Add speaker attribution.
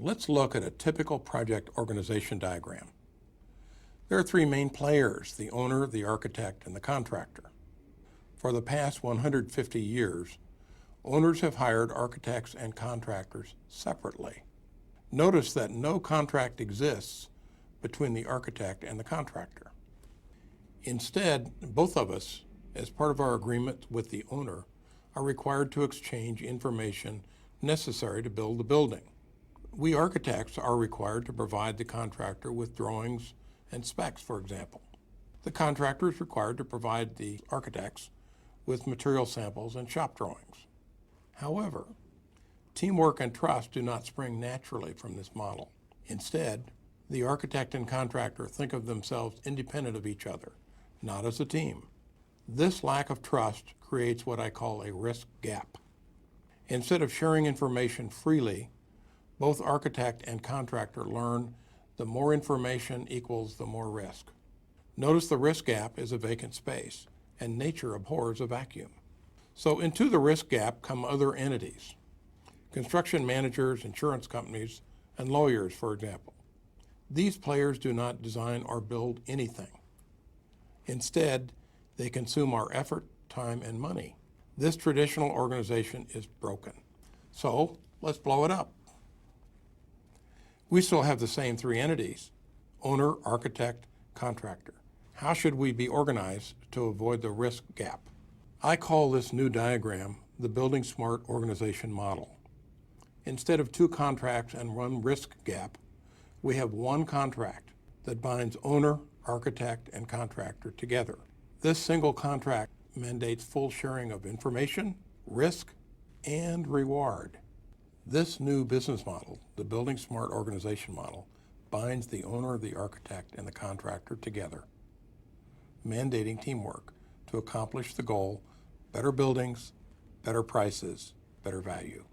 Speaker 1: Let's look at a typical project organization diagram. There are three main players: the owner, the architect, and the contractor. For the past 150 years, owners have hired architects and contractors separately. Notice that no contract exists between the architect and the contractor. Instead, both of us, as part of our agreement with the owner, are required to exchange information necessary to build the building. We architects are required to provide the contractor with drawings and specs, for example. The contractor is required to provide the architects with material samples and shop drawings. However, teamwork and trust do not spring naturally from this model. Instead, the architect and contractor think of themselves independent of each other, not as a team. This lack of trust creates what I call a risk gap. Instead of sharing information freely, both architect and contractor learn the more information equals the more risk. Notice the risk gap is a vacant space, and nature abhors a vacuum. So into the risk gap come other entities: construction managers, insurance companies, and lawyers, for example. These players do not design or build anything. Instead, they consume our effort, time, and money. This traditional organization is broken. So let's blow it up. We still have the same three entities: owner, architect, contractor. How should we be organized to avoid the risk gap? I call this new diagram the Building Smart Organization Model. Instead of two contracts and one risk gap, we have one contract that binds owner, architect, and contractor together. This single contract mandates full sharing of information, risk, and reward. This new business model, the Building Smart Organization Model, binds the owner, the architect, and the contractor together, mandating teamwork to accomplish the goal: better buildings, better prices, better value.